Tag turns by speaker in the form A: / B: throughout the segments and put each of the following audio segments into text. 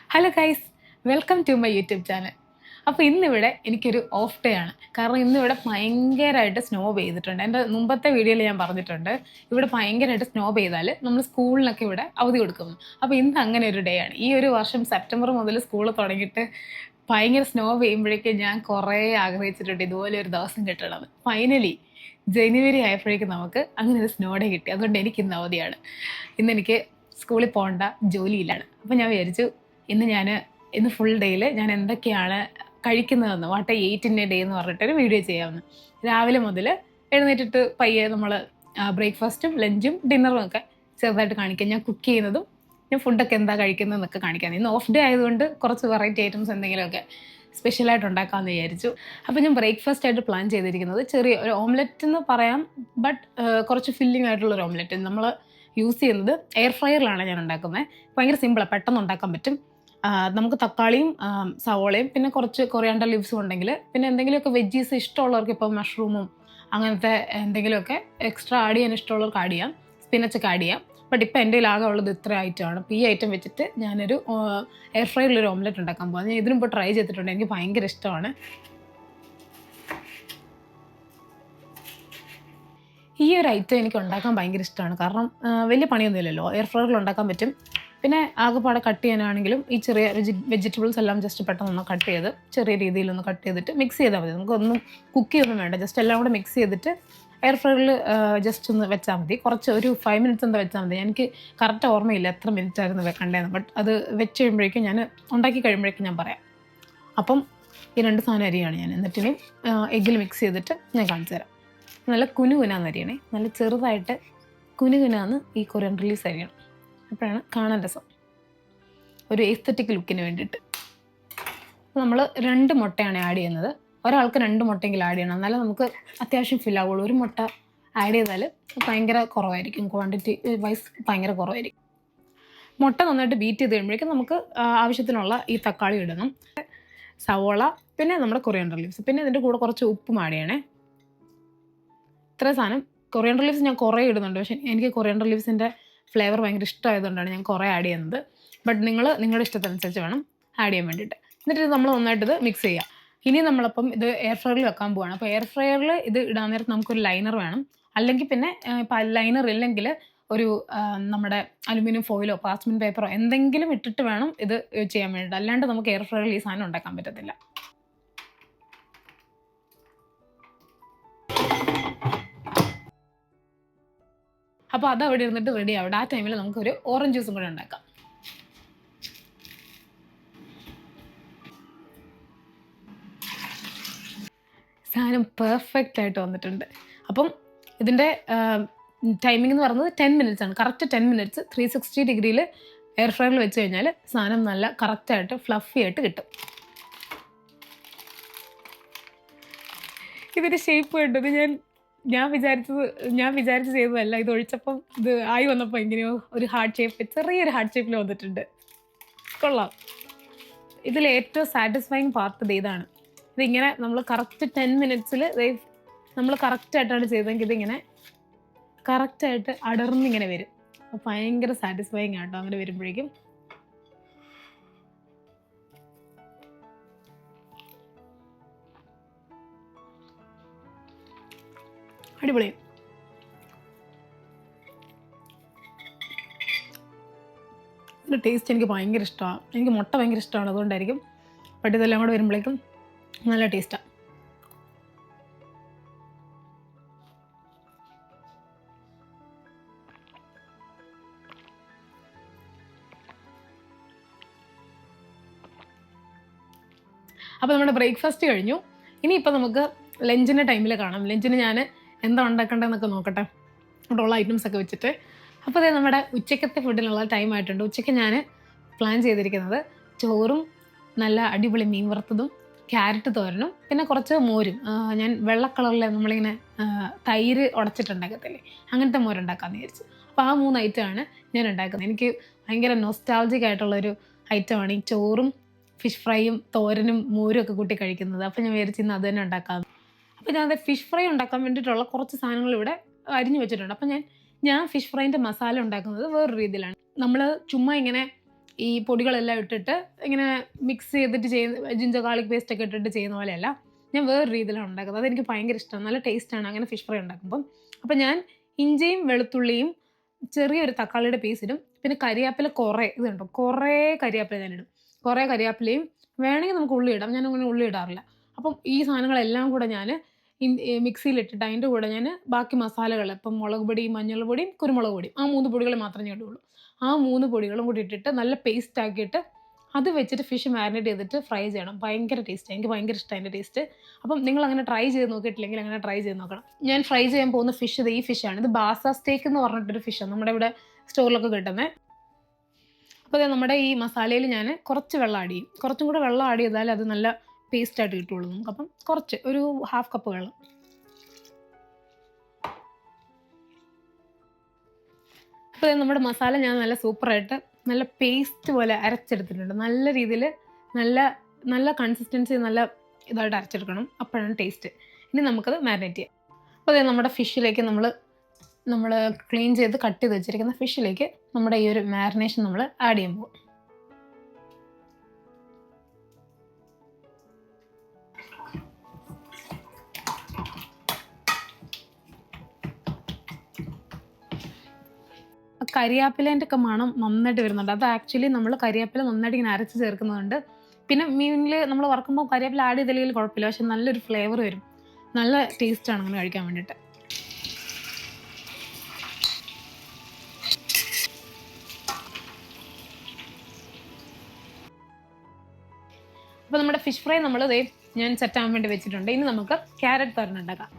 A: Hello guys, welcome to my YouTube channel. അപ്പോൾ ഇന്നിവിടെ എനിക്കൊരു ഓഫ് ഡേ ആണ്. കാരണം ഇന്നിവിടെ ഭയങ്കരമായിട്ട് സ്നോ പെയ്തിട്ടുണ്ട്. എൻ്റെ മുമ്പത്തെ വീഡിയോയിൽ ഞാൻ പറഞ്ഞിട്ടുണ്ട്, ഇവിടെ ഭയങ്കരമായിട്ട് സ്നോ പെയ്താൽ നമ്മൾ സ്കൂളിനൊക്കെ ഇവിടെ അവധി കൊടുക്കുന്നു. അപ്പോൾ ഇന്ന് അങ്ങനെ ഒരു ഡേ ആണ്. ഈ ഒരു വർഷം സെപ്റ്റംബർ മുതൽ സ്കൂൾ തുടങ്ങിയിട്ട് ഭയങ്കര സ്നോ പെയ്യുമ്പോഴേക്കും ഞാൻ കുറേ ആഗ്രഹിച്ചിട്ടുണ്ട് ഇതുപോലെ ഒരു ദിവസം കിട്ടണമെന്ന്. ഫൈനലി ജനുവരി ആയപ്പോഴേക്കും നമുക്ക് അങ്ങനെ ഒരു സ്നോ ഡേ കിട്ടി. അതുകൊണ്ട് എനിക്ക് ഇന്ന് അവധിയാണ്. ഇന്നെനിക്ക് സ്കൂളിൽ പോകേണ്ട, ജോലിയിലാണ്. അപ്പോൾ ഞാൻ വിചാരിച്ചു ഇന്ന് ഫുൾ ഡേയിൽ ഞാൻ എന്തൊക്കെയാണ് കഴിക്കുന്നതെന്ന്, വാട്ട് എയ്റ്റിൻ്റെ ഡേ എന്ന് പറഞ്ഞിട്ടൊരു വീഡിയോ ചെയ്യാമെന്ന്. രാവിലെ മുതൽ എഴുന്നേറ്റിട്ട് പയ്യെ നമ്മൾ ബ്രേക്ക്ഫാസ്റ്റും ലഞ്ചും ഡിന്നറും ഒക്കെ ചെറുതായിട്ട് കാണിക്കാം. ഞാൻ കുക്ക് ചെയ്യുന്നതും ഞാൻ ഫുഡൊക്കെ എന്താ കഴിക്കുന്നതെന്നൊക്കെ കാണിക്കാം. ഇന്ന് ഓഫ് ഡേ ആയതുകൊണ്ട് കുറച്ച് വെറൈറ്റി ഐറ്റംസ് എന്തെങ്കിലുമൊക്കെ സ്പെഷ്യലായിട്ട് ഉണ്ടാക്കാമെന്ന് വിചാരിച്ചു. അപ്പോൾ ഞാൻ ബ്രേക്ക്ഫാസ്റ്റ് ആയിട്ട് പ്ലാൻ ചെയ്തിരിക്കുന്നത് ചെറിയ ഒരു ഓംലെറ്റ് എന്ന് പറയാം, ബട്ട് കുറച്ച് ഫില്ലിംഗ് ആയിട്ടുള്ളൊരു ഓംലെറ്റ്. നമ്മൾ യൂസ് ചെയ്യുന്നത് എയർ ഫ്രയറിലാണ് ഞാൻ ഉണ്ടാക്കുന്നത്. ഭയങ്കര സിമ്പിളാണ്, പെട്ടെന്ന് ഉണ്ടാക്കാൻ പറ്റും. നമുക്ക് തക്കാളിയും സവോളയും പിന്നെ കുറച്ച് കൊറിയാണ്ടർ ലീവ്സും ഉണ്ടെങ്കിൽ, പിന്നെ എന്തെങ്കിലുമൊക്കെ വെജീസ് ഇഷ്ടമുള്ളവർക്ക്, ഇപ്പോൾ മഷ്റൂമും അങ്ങനത്തെ എന്തെങ്കിലുമൊക്കെ എക്സ്ട്രാ ആഡ് ചെയ്യാൻ ഇഷ്ടമുള്ളവർക്ക് ആഡ് ചെയ്യാം, സ്പിനച്ചൊക്കെ ആഡ് ചെയ്യാം. ബട്ട് ഇപ്പോൾ എൻ്റെ ആകെ ഉള്ളത് ഇത്ര ഐറ്റമാണ്. അപ്പോൾ ഈ ഐറ്റം വെച്ചിട്ട് ഞാനൊരു എയർ ഫ്രയറിലൊരു ഓംലെറ്റ് ഉണ്ടാക്കാൻ പോകാം. ഞാൻ ഇതിനും ഇപ്പോൾ ട്രൈ ചെയ്തിട്ടുണ്ട്, എനിക്ക് ഭയങ്കര ഇഷ്ടമാണ്. ഈ ഒരു ഐറ്റം എനിക്ക് ഉണ്ടാക്കാൻ ഭയങ്കര ഇഷ്ടമാണ്. കാരണം വലിയ പണിയൊന്നുമില്ലല്ലോ, എയർ ഫ്രയറിൽ ഉണ്ടാക്കാൻ പറ്റും. പിന്നെ ആകെപ്പാടെ കട്ട് ചെയ്യാനാണെങ്കിലും ഈ ചെറിയ വെജിറ്റബിൾസ് എല്ലാം ജസ്റ്റ് പെട്ടെന്നൊന്ന് കട്ട് ചെയ്ത് ചെറിയ രീതിയിലൊന്ന് കട്ട് ചെയ്തിട്ട് മിക്സ് ചെയ്താൽ മതി. നമുക്കൊന്നും കുക്ക് ചെയ്യൊന്നും വേണ്ട, ജസ്റ്റ് എല്ലാം കൂടെ മിക്സ് ചെയ്തിട്ട് എയർ ഫ്രയറിൽ ജസ്റ്റ് ഒന്ന് വെച്ചാൽ മതി. കുറച്ച് ഒരു 5 മിനിറ്റ്സ് എന്താ വെച്ചാൽ മതി. എനിക്ക് കറക്റ്റ് ഓർമ്മയില്ല എത്ര മിനിറ്റ് ആയിരുന്നു വെക്കണ്ടേന്ന്, ബട്ട് അത് വെച്ച് കഴിയുമ്പോഴേക്കും ഞാൻ ഉണ്ടാക്കി കഴിയുമ്പോഴേക്കും ഞാൻ പറയാം. അപ്പം ഈ 2 സാധനം അരിയാണ് ഞാൻ. എന്നിട്ടിനി എഗ്ഗിൽ മിക്സ് ചെയ്തിട്ട് ഞാൻ കാണിച്ചു തരാം. നല്ല കുനുകുനാന്ന് അരിയണേ, നല്ല ചെറുതായിട്ട് കുനുകുനാന്ന് ഈ കൊറിയാണ്ടർ ലീവ്സ് അരിയണം. അപ്പോഴാണ് കാണാൻ രസം, ഒരു എസ്തറ്റിക് ലുക്കിന് വേണ്ടിയിട്ട്. നമ്മൾ 2 മുട്ടയാണ് ആഡ് ചെയ്യുന്നത്. ഒരാൾക്ക് 2 മുട്ടയെങ്കിലും ആഡ് ചെയ്യണം, എന്നാലും നമുക്ക് അത്യാവശ്യം ഫില്ലാവുള്ളൂ. ഒരു മുട്ട ആഡ് ചെയ്താൽ ഭയങ്കര കുറവായിരിക്കും, ക്വാണ്ടിറ്റി വൈസ് ഭയങ്കര കുറവായിരിക്കും. മുട്ട നന്നായിട്ട് ബീറ്റ് ചെയ്ത് കഴിയുമ്പോഴേക്കും നമുക്ക് ആവശ്യത്തിനുള്ള ഈ തക്കാളി ഇടണം, സവോള, പിന്നെ നമ്മുടെ കൊറിയാണ്ടർ ലീവ്സ്, പിന്നെ ഇതിൻ്റെ കൂടെ കുറച്ച് ഉപ്പും ആഡ് ചെയ്യണേ. ഇത്ര സാധനം. കൊറിയാണ്ടർ ലീവ്സ് ഞാൻ കുറേ ഇടുന്നുണ്ട്, പക്ഷേ എനിക്ക് കൊറിയാണ്ടർ ലീവ്സിൻ്റെ ഫ്ലേവർ ഭയങ്കര ഇഷ്ടമായതുകൊണ്ടാണ് ഞാൻ കുറേ ആഡ് ചെയ്യുന്നത്. ബട്ട് നിങ്ങളുടെ ഇഷ്ടത്തിനനുസരിച്ച് വേണം ആഡ് ചെയ്യാൻ വേണ്ടിയിട്ട്. എന്നിട്ട് നമ്മൾ നന്നായിട്ടിത് മിക്സ് ചെയ്യുക. ഇനി നമ്മളപ്പം ഇത് എയർ ഫ്രയറിൽ വെക്കാൻ പോവുകയാണ്. അപ്പോൾ എയർ ഫ്രയറിൽ ഇത് ഇടാൻ നേരത്ത് നമുക്കൊരു ലൈനർ വേണം. അല്ലെങ്കിൽ പിന്നെ ഇപ്പം ലൈനർ ഇല്ലെങ്കിൽ ഒരു നമ്മുടെ അലുമിനിയം ഫോയിലോ പാർച്ച്മെൻറ്റ് പേപ്പറോ എന്തെങ്കിലും ഇട്ടിട്ട് വേണം ഇത് ചെയ്യാൻ വേണ്ടിയിട്ട്. അല്ലാണ്ട് നമുക്ക് എയർ ഫ്രയറിൽ ഈ സാധനം ഉണ്ടാക്കാൻ പറ്റത്തില്ല. അപ്പോൾ അത് അവിടെ ഇരുന്നിട്ട് റെഡി ആവട്ടെ. ആ ടൈമിൽ നമുക്കൊരു ഓറഞ്ച് ജ്യൂസും കൂടെ ഉണ്ടാക്കാം. സാധനം പെർഫെക്റ്റ് ആയിട്ട് വന്നിട്ടുണ്ട്. അപ്പം ഇതിൻ്റെ ടൈമിംഗ് എന്ന് പറയുന്നത് 10 മിനിറ്റ്സ് ആണ്. കറക്റ്റ് 10 മിനിറ്റ്സ് 360 ഡിഗ്രിയിൽ എയർ ഫ്രയറിൽ വെച്ച് കഴിഞ്ഞാൽ സാധനം നല്ല കറക്റ്റായിട്ട് ഫ്ലഫി ആയിട്ട് കിട്ടും. ഇതിൻ്റെ ഷേപ്പ് കണ്ടത് ഞാൻ വിചാരിച്ച് ചെയ്തതല്ല. ഇത് ഒഴിച്ചപ്പം ഇത് ആയി വന്നപ്പോൾ എങ്ങനെയോ ഒരു ഹാർട്ട് ഷേപ്പ്, ചെറിയൊരു ഹാർട്ട് ഷേപ്പിൽ വന്നിട്ടുണ്ട്. കൊള്ളാം. ഇതിൽ ഏറ്റവും സാറ്റിസ്ഫൈങ് പാർട്ട് ഇതാണ്. ഇതിങ്ങനെ നമ്മൾ കറക്റ്റ് 10 മിനിറ്റ്സിൽ നമ്മൾ കറക്റ്റായിട്ടാണ് ചെയ്തതെങ്കിൽ ഇതിങ്ങനെ കറക്റ്റായിട്ട് അടർന്നിങ്ങനെ വരും. അപ്പോൾ ഭയങ്കര സാറ്റിസ്ഫൈങ് ആട്ടോ അങ്ങനെ വരുമ്പോഴേക്കും. അടിപൊളി. ഇതിൻ്റെ ടേസ്റ്റ് എനിക്ക് ഭയങ്കര ഇഷ്ടമാണ്. എനിക്ക് മുട്ട ഭയങ്കര ഇഷ്ടമാണ്, അതുകൊണ്ടായിരിക്കും. ബട്ട് ഇതെല്ലാം കൂടെ വരുമ്പോഴേക്കും നല്ല ടേസ്റ്റാണ്. അപ്പോൾ നമ്മുടെ ബ്രേക്ക്ഫാസ്റ്റ് കഴിഞ്ഞു. ഇനിയിപ്പോൾ നമുക്ക് ലഞ്ചിൻ്റെ ടൈമിൽ കാണാം. ലഞ്ചിന് ഞാൻ എന്താ ഉണ്ടാക്കേണ്ടതെന്നൊക്കെ നോക്കട്ടെ, അവിടെ ഉള്ള ഐറ്റംസൊക്കെ വെച്ചിട്ട്. അപ്പോൾ അതേ നമ്മുടെ ഉച്ചക്കത്തെ ഫുഡിനുള്ള ടൈം ആയിട്ടുണ്ട്. ഉച്ചയ്ക്ക് ഞാൻ പ്ലാൻ ചെയ്തിരിക്കുന്നത് ചോറും നല്ല അടിപൊളി മീൻ വറുത്തതും ക്യാരറ്റ് തോരനും പിന്നെ കുറച്ച് മോരും. ഞാൻ വെള്ള കളറിൽ നമ്മളിങ്ങനെ തൈര് ഉടച്ചിട്ടുണ്ടാക്കത്തില്ലേ, അങ്ങനത്തെ മോരുണ്ടാക്കാമെന്ന് വിചാരിച്ചു. അപ്പോൾ ആ 3 ഐറ്റമാണ് ഞാൻ ഉണ്ടാക്കുന്നത്. എനിക്ക് ഭയങ്കര നൊസ്റ്റാൾജിക് ആയിട്ടുള്ളൊരു ഐറ്റമാണ് ഈ ചോറും ഫിഷ് ഫ്രൈയും തോരനും മോരും ഒക്കെ കൂട്ടി കഴിക്കുന്നത്. അപ്പോൾ ഞാൻ വിചാരിച്ചു ഇന്ന് അത് തന്നെ ഉണ്ടാക്കാം. അപ്പോൾ ഞാൻ ഫിഷ് ഫ്രൈ ഉണ്ടാക്കാൻ വേണ്ടിയിട്ടുള്ള കുറച്ച് സാധനങ്ങൾ ഇവിടെ അരിഞ്ഞു വെച്ചിട്ടുണ്ട്. അപ്പോൾ ഞാൻ ഫിഷ് ഫ്രൈൻ്റെ മസാല ഉണ്ടാക്കുന്നത് വേറൊരു രീതിയിലാണ്. നമ്മൾ ചുമ്മാ ഇങ്ങനെ ഈ പൊടികളെല്ലാം ഇട്ടിട്ട് ഇങ്ങനെ മിക്സ് ചെയ്തിട്ട് ചെയ്യുന്ന ജിഞ്ചർ ഗാർലിക് പേസ്റ്റ് ഒക്കെ ഇട്ടിട്ട് ചെയ്യുന്ന പോലെയല്ല. ഞാൻ വേറെ രീതിയിലാണ് ഉണ്ടാക്കുന്നത്. അതെനിക്ക് ഭയങ്കര ഇഷ്ടമാണ്. നല്ല ടേസ്റ്റാണ് അങ്ങനെ ഫിഷ് ഫ്രൈ ഉണ്ടാക്കുമ്പം. അപ്പം ഞാൻ ഇഞ്ചിയും വെളുത്തുള്ളിയും ചെറിയൊരു തക്കാളിയുടെ പീസ് ഇടും. പിന്നെ കരിയാപ്പില കുറേ ഇത് കണ്ടോ, കുറേ കരിയാപ്പില ഞാനിടും. കുറേ കരിയാപ്പിലയും വേണമെങ്കിൽ നമുക്ക് ഉള്ളി ഇടാം. ഞാൻ അങ്ങനെ ഉള്ളി ഇടാറില്ല. അപ്പം ഈ സാധനങ്ങളെല്ലാം കൂടെ ഞാൻ മിക്സിയിലിട്ടിട്ട് അതിൻ്റെ കൂടെ ഞാൻ ബാക്കി മസാലകൾ ഇപ്പം മുളക് പൊടിയും മഞ്ഞൾ പൊടിയും കുരുമുളക് പൊടിയും ആ 3 പൊടികൾ മാത്രമേ ഞാൻ ഇടുള്ളൂ. ആ 3 പൊടികളും കൂടി ഇട്ടിട്ട് നല്ല പേസ്റ്റ് ആക്കിയിട്ട് അത് വെച്ചിട്ട് ഫിഷ് മാരിനേറ്റ് ചെയ്തിട്ട് ഫ്രൈ ചെയ്യണം. ഭയങ്കര ടേസ്റ്റ്. എനിക്ക് ഭയങ്കര ഇഷ്ടമാണ് അതിൻ്റെ ടേസ്റ്റ്. അപ്പം നിങ്ങൾ അങ്ങനെ ട്രൈ ചെയ്ത് നോക്കിയിട്ടില്ലെങ്കിൽ അങ്ങനെ ട്രൈ ചെയ്ത് നോക്കണം. ഞാൻ ഫ്രൈ ചെയ്യാൻ പോകുന്ന ഫിഷ് ഇത് ഈ ഫിഷാണ്. ഇത് ബാസ സ്റ്റേക്ക് എന്ന് പറഞ്ഞിട്ടൊരു ഫിഷാണ് നമ്മുടെ ഇവിടെ സ്റ്റോറിലൊക്കെ കിട്ടുന്നത്. അപ്പോൾ നമ്മുടെ ഈ മസാലയിൽ ഞാൻ കുറച്ച് വെള്ളം ആഡ് ചെയ്യും. കുറച്ചും കൂടെ വെള്ളം ആഡ് ചെയ്താൽ അത് നല്ല പേസ്റ്റായിട്ട് കിട്ടുള്ളൂ നമുക്ക്. അപ്പം കുറച്ച് ഒരു 1/2 കപ്പ് വെള്ളം. അപ്പോൾ നമ്മുടെ മസാല ഞാൻ നല്ല സൂപ്പറായിട്ട് നല്ല പേസ്റ്റ് പോലെ അരച്ചെടുത്തിട്ടുണ്ട്. നല്ല രീതിയിൽ നല്ല നല്ല കൺസിസ്റ്റൻസി നല്ല ഇതായിട്ട് അരച്ചെടുക്കണം. അപ്പോഴാണ് ടേസ്റ്റ്. ഇനി നമുക്കത് മാരിനേറ്റ് ചെയ്യാം. അപ്പോൾ നമ്മുടെ ഫിഷിലേക്ക് നമ്മൾ ക്ലീൻ ചെയ്ത് കട്ട് ചെയ്ത് വെച്ചിരിക്കുന്ന ഫിഷിലേക്ക് നമ്മുടെ ഈ ഒരു മാരിനേഷൻ നമ്മൾ ആഡ് ചെയ്യാൻ പോകും. കരിയാപ്പിലേൻ്റെ ഒക്കെ മണം നന്നായിട്ട് വരുന്നുണ്ട്. അത് ആക്ച്വലി നമ്മൾ കരിയാപ്പില നന്നായിട്ട് ഇങ്ങനെ അരച്ച് ചേർക്കുന്നുണ്ട്. പിന്നെ മീനിൽ നമ്മൾ വറക്കുമ്പോൾ കരിയാപ്പില ആഡ് ചെയ്തില്ലെങ്കിൽ കുഴപ്പമില്ല, പക്ഷെ നല്ലൊരു ഫ്ലേവർ വരും. നല്ല ടേസ്റ്റാണ് അങ്ങനെ കഴിക്കാൻ വേണ്ടിയിട്ട്. അപ്പോൾ നമ്മുടെ ഫിഷ് ഫ്രൈ ഞാൻ സെറ്റാകാൻ വേണ്ടി വെച്ചിട്ടുണ്ട്. ഇനി നമുക്ക് ക്യാരറ്റ് തോരൻ ഉണ്ടാക്കാം.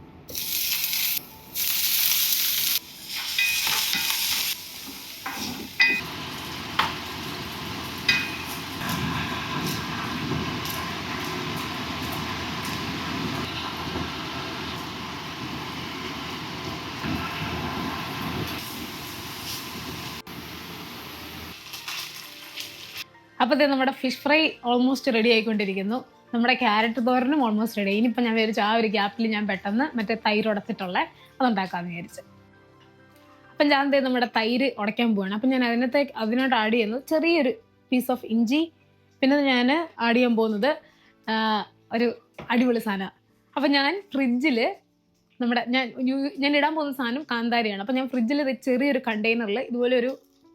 A: അപ്പോൾ നമ്മുടെ ഫിഷ് ഫ്രൈ ഓൾമോസ്റ്റ് റെഡി ആയിക്കൊണ്ടിരിക്കുന്നു. നമ്മുടെ ക്യാരറ്റ് തോരനും ഓൾമോസ്റ്റ് റെഡി. ഇനിയിപ്പോൾ ഞാൻ വിചാരിച്ചു ആ ഒരു ഗ്യാപ്പിൽ ഞാൻ പെട്ടെന്ന് മറ്റേ തൈര് ഉടച്ചിട്ടുള്ള അതുണ്ടാക്കാമെന്ന് വിചാരിച്ചു. അപ്പം ഞാൻ നമ്മുടെ തൈര് ഉടയ്ക്കാൻ പോവാണ്. അപ്പം ഞാൻ അതിനോട് ആഡ് ചെയ്യുന്നത് ചെറിയൊരു പീസ് ഓഫ് ഇഞ്ചി. പിന്നെ ഞാൻ ആഡ് ചെയ്യാൻ പോകുന്നത് ഒരു അടിപൊളി സാധനമാണ്. അപ്പം ഞാൻ ഫ്രിഡ്ജിൽ ഞാൻ ഇടാൻ പോകുന്ന സാധനം കാന്താരിയാണ്. അപ്പം ഞാൻ ഫ്രിഡ്ജിൽ ചെറിയൊരു കണ്ടെയ്നറിൽ ഇതുപോലെ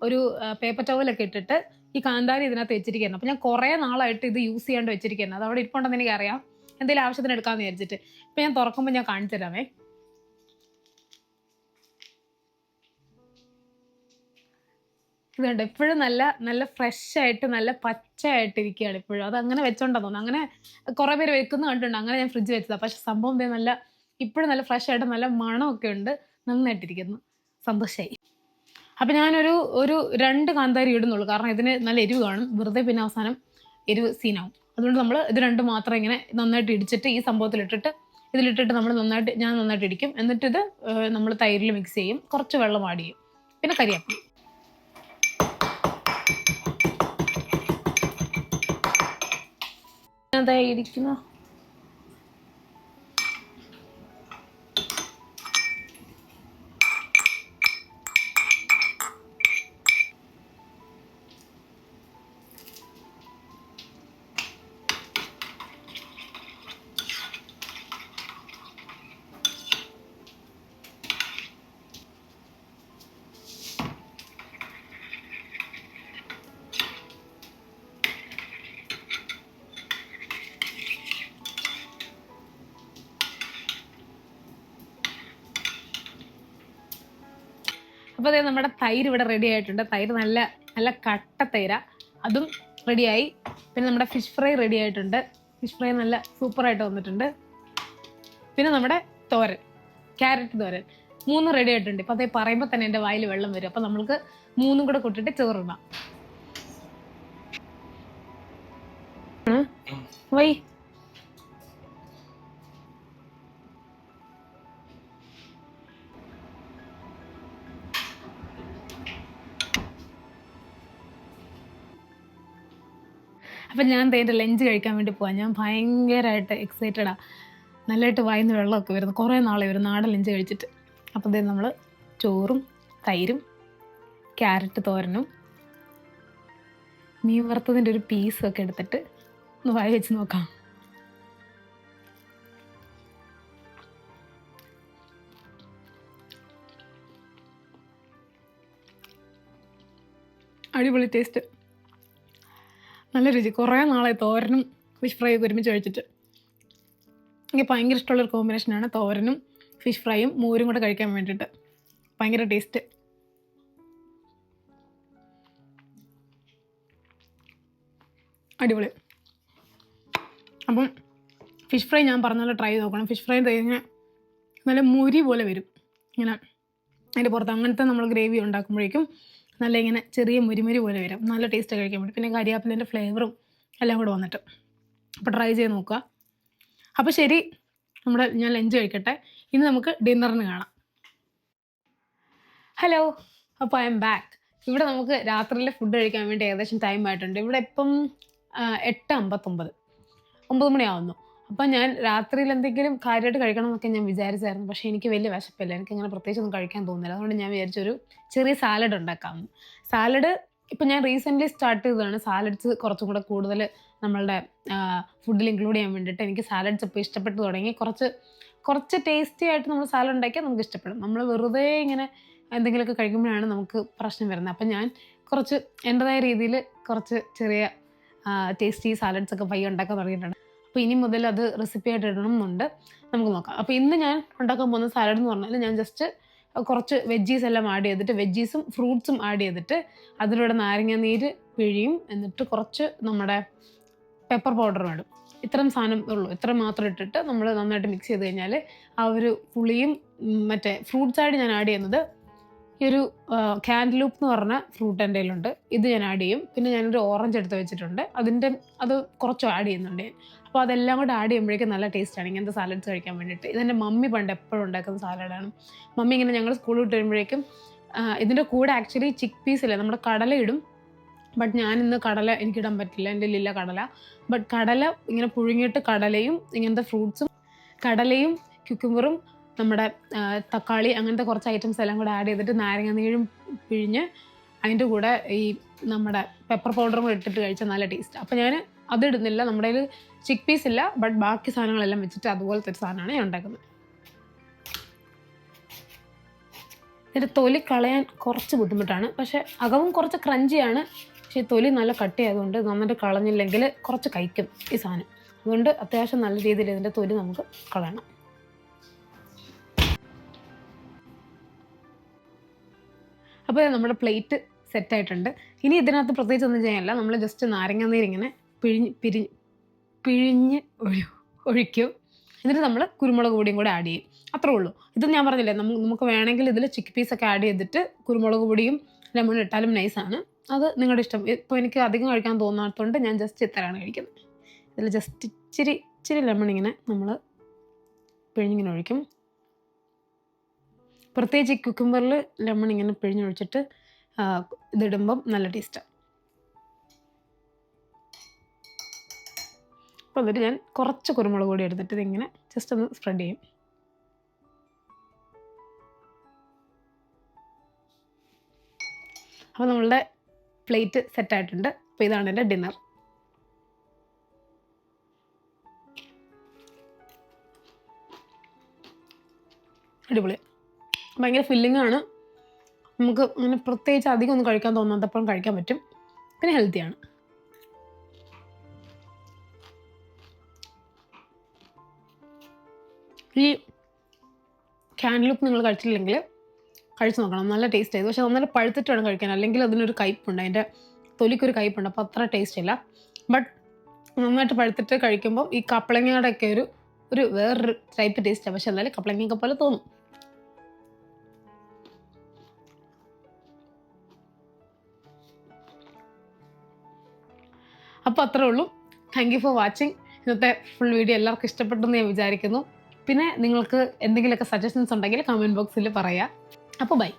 A: ഒരു പേപ്പർ ടവലൊക്കെ ഇട്ടിട്ട് ഈ കാന്താരി ഇതിനകത്ത് വെച്ചിരിക്കുകയാണ്. അപ്പം ഞാൻ കുറേ നാളായിട്ട് ഇത് യൂസ് ചെയ്യാണ്ട് വെച്ചിരിക്കുകയാണ്. അത് അവിടെ ഇരിപ്പുണ്ടെന്ന് എനിക്കറിയാം. എന്തെങ്കിലും ആവശ്യത്തിന് എടുക്കാമെന്ന് വിചാരിച്ചിട്ട്. ഇപ്പം ഞാൻ തുറക്കുമ്പോൾ ഞാൻ കാണിച്ചു തരാമേ. ഇതുണ്ട് എപ്പോഴും നല്ല ഫ്രഷായിട്ട് നല്ല പച്ചയായിട്ടിരിക്കുകയാണ് ഇപ്പോഴും. അത് അങ്ങനെ വെച്ചോണ്ടാ തോന്നുന്നു. അങ്ങനെ കുറേ പേര് വെക്കുന്ന കണ്ടിട്ടുണ്ട്. അങ്ങനെ ഞാൻ ഫ്രിഡ്ജ് വെച്ചതാണ്. പക്ഷെ സംഭവം ഇപ്പോഴും നല്ല ഫ്രഷായിട്ട് നല്ല മണമൊക്കെ ഉണ്ട്. നന്നായിട്ടിരിക്കുന്നു. സന്തോഷമായി. അപ്പം ഞാനൊരു 2 കാന്താരി ഇടുന്നുള്ളൂ. കാരണം ഇതിന് നല്ല എരിവ് കാണും. വെറുതെ പിന്നെ അവസാനം എരിവ് സീനാവും. അതുകൊണ്ട് നമ്മൾ ഇത് 2 മാത്രം ഇങ്ങനെ നന്നായിട്ട് ഇടിച്ചിട്ട് ഈ സംഭവത്തിലിട്ടിട്ട് ഞാൻ നന്നായിട്ട് ഇടിക്കും. എന്നിട്ടിത് നമ്മൾ തൈരിൽ മിക്സ് ചെയ്യും. കുറച്ച് വെള്ളം ആഡ് ചെയ്യും. പിന്നെ കരിയാപ്പില. അതാ ഇരിക്കുന്ന അപ്പോൾ അതേ നമ്മുടെ തൈര് ഇവിടെ റെഡി ആയിട്ടുണ്ട്. തൈര് നല്ല കട്ട തൈര, അതും റെഡിയായി. പിന്നെ നമ്മുടെ ഫിഷ് ഫ്രൈ റെഡി ആയിട്ടുണ്ട്. ഫിഷ് ഫ്രൈ നല്ല സൂപ്പറായിട്ട് വന്നിട്ടുണ്ട്. പിന്നെ നമ്മുടെ തോരൻ, ക്യാരറ്റ് തോരൻ 3 റെഡി ആയിട്ടുണ്ട്. ഇപ്പം അതേ പറയുമ്പോൾ തന്നെ എൻ്റെ വായിൽ വെള്ളം വരും. അപ്പം നമ്മൾക്ക് 3 കൂടെ കൂട്ടിയിട്ട് ചോറിടാം. വൈ അപ്പം ഞാൻ എൻ്റെ ലഞ്ച് കഴിക്കാൻ വേണ്ടി പോവാം. ഞാൻ ഭയങ്കരമായിട്ട് എക്സൈറ്റഡാണ്. നല്ലതായിട്ട് വായിന്ന് വെള്ളമൊക്കെ വരുന്നു. കുറേ നാളെ വരും നാടൻ ലഞ്ച് കഴിച്ചിട്ട്. അപ്പം നമ്മൾ ചോറും തൈരും ക്യാരറ്റ് തോരനും മീൻ വറുത്തതിൻ്റെ ഒരു പീസൊക്കെ എടുത്തിട്ട് ഒന്ന് വായ വെച്ച് നോക്കാം. അടിപൊളി ടേസ്റ്റ്, നല്ല രുചി. കുറേ നാളായി തോരനും ഫിഷ് ഫ്രൈ ഒക്കെ ഒരുമിച്ച് കഴിച്ചിട്ട്. എനിക്ക് ഭയങ്കര ഇഷ്ടമുള്ളൊരു കോമ്പിനേഷനാണ് തോരനും ഫിഷ് ഫ്രൈയും മോരും കൂടെ കഴിക്കാൻ വേണ്ടിയിട്ട്. ഭയങ്കര ടേസ്റ്റ്. അടിപൊളി. അപ്പം ഫിഷ് ഫ്രൈ ഞാൻ പറഞ്ഞ പോലെ ട്രൈ ചെയ്ത് നോക്കണം. ഫിഷ് ഫ്രൈ കഴിഞ്ഞാൽ നല്ല മുരി പോലെ വരും ഇങ്ങനെ അതിൻ്റെ പുറത്ത്. അങ്ങനത്തെ നമ്മൾ ഗ്രേവി ഉണ്ടാക്കുമ്പോഴേക്കും നല്ല ഇങ്ങനെ ചെറിയ മുരിമുരി പോലെ വരും. നല്ല ടേസ്റ്റ് കഴിക്കാൻ പറ്റും. പിന്നെ കരിയാപ്പിലേൻ്റെ ഫ്ലേവറും എല്ലാം കൂടെ വന്നിട്ട്. അപ്പോൾ ട്രൈ ചെയ്ത് നോക്കുക. അപ്പോൾ ശരി, ഞാൻ ലഞ്ച് കഴിക്കട്ടെ. ഇനി നമുക്ക് ഡിന്നറിന് കാണാം. ഹലോ, അപ്പോൾ ഐ എം ബാക്ക്. ഇവിടെ നമുക്ക് രാത്രിയിലെ ഫുഡ് കഴിക്കാൻ വേണ്ടി ഏകദേശം ടൈം ആയിട്ടുണ്ട്. ഇവിടെ ഇപ്പം 8:59, 9 മണിയാവുന്നു. അപ്പം ഞാൻ രാത്രിയിൽ എന്തെങ്കിലും കാര്യമായിട്ട് കഴിക്കണം എന്നൊക്കെ ഞാൻ വിചാരിച്ചായിരുന്നു. പക്ഷേ എനിക്ക് വലിയ വിശപ്പില്ല. എനിക്കങ്ങനെ പ്രത്യേകിച്ചൊന്നും കഴിക്കാൻ തോന്നുന്നില്ല. അതുകൊണ്ട് ഞാൻ വിചാരിച്ചൊരു ചെറിയ സാലഡ് ഉണ്ടാക്കാമെന്ന്. സാലഡ് ഇപ്പം ഞാൻ റീസെൻ്റ്ലി സ്റ്റാർട്ട് ചെയ്തതാണ്. സാലഡ്സ് കുറച്ചും കൂടെ കൂടുതൽ നമ്മളുടെ ഫുഡിൽ ഇൻക്ലൂഡ് ചെയ്യാൻ വേണ്ടിയിട്ട്. എനിക്ക് സാലഡ്സ് ഇപ്പോൾ ഇഷ്ടപ്പെട്ടു തുടങ്ങി. കുറച്ച് ടേസ്റ്റി ആയിട്ട് നമ്മൾ സാലഡ് ഉണ്ടാക്കിയാൽ നമുക്ക് ഇഷ്ടപ്പെടും. നമ്മൾ വെറുതെ ഇങ്ങനെ എന്തെങ്കിലുമൊക്കെ കഴിക്കുമ്പോഴാണ് നമുക്ക് പ്രശ്നം വരുന്നത്. അപ്പം ഞാൻ കുറച്ച് എൻ്റെതായ രീതിയിൽ കുറച്ച് ചെറിയ ടേസ്റ്റി സാലഡ്സ് ഒക്കെ പയ്യെ ഉണ്ടാക്കാൻ തുടങ്ങിയിട്ടുണ്ട്. അപ്പോൾ ഇനി മുതൽ അത് റെസിപ്പി ആയിട്ട് ഇടണം എന്നുണ്ട്. നമുക്ക് നോക്കാം. അപ്പോൾ ഇന്ന് ഞാൻ ഉണ്ടാക്കാൻ പോകുന്ന സാലഡ് എന്ന് പറഞ്ഞാൽ ഞാൻ ജസ്റ്റ് കുറച്ച് വെജീസ് എല്ലാം ആഡ് ചെയ്തിട്ട്, വെജീസും ഫ്രൂട്ട്സും ആഡ് ചെയ്തിട്ട് അതിലൂടെ നാരങ്ങ നീര് പിഴിയും. എന്നിട്ട് കുറച്ച് നമ്മുടെ പെപ്പർ പൗഡർ വേണം. ഇത്രയും സാധനം ഉള്ളൂ. ഇത്ര മാത്രം ഇട്ടിട്ട് നമ്മൾ നന്നായിട്ട് മിക്സ് ചെയ്ത് കഴിഞ്ഞാൽ ആ ഒരു പുളിയും മറ്റേ ഫ്രൂട്ട്സ് ആയിട്ട് ഞാൻ ആഡ് ചെയ്യുന്നത് ഈ ഒരു ക്യാൻഡലൂപ്പ് എന്ന് പറഞ്ഞ ഫ്രൂട്ട് എൻ്റെ കയ്യിലുണ്ട്. ഇത് ഞാൻ ആഡ് ചെയ്യും. പിന്നെ ഞാനൊരു ഓറഞ്ച് എടുത്ത് വെച്ചിട്ടുണ്ട്. അത് കുറച്ച് ആഡ് ചെയ്യുന്നുണ്ട് ഞാൻ. അപ്പോൾ അതെല്ലാം കൂടെ ആഡ് ചെയ്യുമ്പോഴേക്കും നല്ല ടേസ്റ്റാണ് ഇങ്ങനത്തെ സാലഡ്സ് കഴിക്കാൻ വേണ്ടിയിട്ട്. ഇതെൻ്റെ മമ്മി പണ്ട് എപ്പോഴും ഉണ്ടാക്കുന്ന സാലഡാണ്. മമ്മി ഇങ്ങനെ ഞങ്ങൾ സ്കൂളിൽ വിട്ട് വരുമ്പോഴേക്കും ഇതിൻ്റെ കൂടെ ആക്ച്വലി ചിക്ക് പീസ് ഇല്ലേ, നമ്മുടെ കടല ഇടും. ബട്ട് ഞാനിന്ന് കടല എനിക്കിടാൻ പറ്റില്ല, എൻ്റെ കയ്യിലില്ല കടല. ബട്ട് കടല ഇങ്ങനെ പുഴുങ്ങിയിട്ട് കടലയും ഇങ്ങനത്തെ ഫ്രൂട്ട്സും, കടലയും ക്യുക്കുംബറും നമ്മുടെ തക്കാളി, അങ്ങനത്തെ കുറച്ച് ഐറ്റംസ് എല്ലാം കൂടെ ആഡ് ചെയ്തിട്ട് നാരങ്ങ നീരും പിഴിഞ്ഞ് അതിൻ്റെ കൂടെ ഈ നമ്മുടെ പെപ്പർ പൗഡറും കൂടെ ഇട്ടിട്ട് കഴിച്ചാൽ നല്ല ടേസ്റ്റ്. അപ്പോൾ ഞാൻ അതിടുന്നില്ല. നമ്മുടെ കയ്യിൽ ചിക്ക് പീസ് ഇല്ല. ബട്ട് ബാക്കി സാധനങ്ങളെല്ലാം വെച്ചിട്ട് അതുപോലത്തെ ഒരു സാധനമാണ് ഞാൻ ഉണ്ടാക്കുന്നത്. ഇതിൻ്റെ തൊലി കളയാൻ കുറച്ച് ബുദ്ധിമുട്ടാണ്. പക്ഷേ അകവും കുറച്ച് ക്രഞ്ചിയാണ്. പക്ഷേ തൊലി നല്ല കട്ടിയായതുകൊണ്ട് നന്നായിട്ട് കളഞ്ഞില്ലെങ്കിൽ കുറച്ച് കഴിക്കും ഈ സാധനം. അതുകൊണ്ട് അത്യാവശ്യം നല്ല രീതിയിൽ ഇതിൻ്റെ തൊലി നമുക്ക് കളയണം. അപ്പോൾ നമ്മുടെ പ്ലേറ്റ് സെറ്റായിട്ടുണ്ട്. ഇനി ഇതിനകത്ത് പ്രത്യേകിച്ച് ഒന്നും ചെയ്യാനില്ല. നമ്മൾ ജസ്റ്റ് നാരങ്ങ നീരിങ്ങനെ പിഴിഞ്ഞ് ഒഴിക്കും. എന്നിട്ട് നമ്മൾ കുരുമുളക് പൊടിയും കൂടെ ആഡ് ചെയ്യും. അത്രേ ഉള്ളൂ. ഇത് ഞാൻ പറഞ്ഞില്ലേ, നമുക്ക് വേണമെങ്കിൽ ഇതിൽ ചിക്ക് പീസൊക്കെ ആഡ് ചെയ്തിട്ട് കുരുമുളക് പൊടിയും ലെമൺ ഇട്ടാലും നൈസാണ്. അത് നിങ്ങളുടെ ഇഷ്ടം. ഇപ്പോൾ എനിക്ക് അധികം കഴിക്കാൻ തോന്നാത്തതുകൊണ്ട് ഞാൻ ജസ്റ്റ് ഇത്രയാണ് കഴിക്കുന്നത്. ഇതിൽ ജസ്റ്റ് ഇച്ചിരി ലെമൺ ഇങ്ങനെ നമ്മൾ പിഴിഞ്ഞിങ്ങനെ ഒഴിക്കും. പ്രത്യേകിച്ച് ഈ കുക്കുംബറിൽ ലെമൺ ഇങ്ങനെ പിഴിഞ്ഞൊഴിച്ചിട്ട് ഇതിടുമ്പം നല്ല ടേസ്റ്റാണ്. അപ്പോൾ എന്നിട്ട് ഞാൻ കുറച്ച് കുരുമുളക് പൊടി എടുത്തിട്ട് ഇതിങ്ങനെ ജസ്റ്റ് ഒന്ന് സ്പ്രെഡ് ചെയ്യും. അപ്പോൾ നമ്മളുടെ പ്ലേറ്റ് സെറ്റായിട്ടുണ്ട്. അപ്പോൾ ഇതാണ് എൻ്റെ ഡിന്നർ. അടിപൊളി, ഭയങ്കര ഫില്ലിംഗ് ആണ്. നമുക്ക് അങ്ങനെ പ്രത്യേകിച്ച് അധികം ഒന്നും കഴിക്കാൻ തോന്നാത്തപ്പോഴും കഴിക്കാൻ പറ്റും. പിന്നെ ഹെൽത്തിയാണ്. ഈ ക്യാൻഡലൂപ്പ് നിങ്ങൾ കഴിച്ചില്ലെങ്കിൽ കഴിച്ച് നോക്കണം. നല്ല ടേസ്റ്റ് ആയത്. പക്ഷെ നന്നായിട്ട് പഴുത്തിട്ട് വേണം കഴിക്കാൻ, അല്ലെങ്കിൽ അതിനൊരു കയ്പ്പുണ്ട്, അതിൻ്റെ തൊലിക്കൊരു കയ്പ്പുണ്ട്. അപ്പോൾ അത്ര ടേസ്റ്റ് ഇല്ല. ബട്ട് നന്നായിട്ട് പഴുത്തിട്ട് കഴിക്കുമ്പോൾ ഈ കപ്പളങ്ങയുടെ ഒക്കെ ഒരു വേറൊരു ടൈപ്പ് ടേസ്റ്റാണ്. പക്ഷെ എന്നാലും കപ്പളങ്ങയൊക്കെ പോലെ തോന്നും. അപ്പോൾ അത്രേ ഉള്ളൂ. Thank you for watching. ഇന്നത്തെ ഫുൾ വീഡിയോ എല്ലാവർക്കും ഇഷ്ടപ്പെട്ടെന്ന് ഞാൻ വിചാരിക്കുന്നു. പിന്നെ നിങ്ങൾക്ക് എന്തെങ്കിലുമൊക്കെ സജഷൻസ് ഉണ്ടെങ്കിൽ കമൻറ്റ് ബോക്സിൽ പറയാം. അപ്പോൾ ബൈ.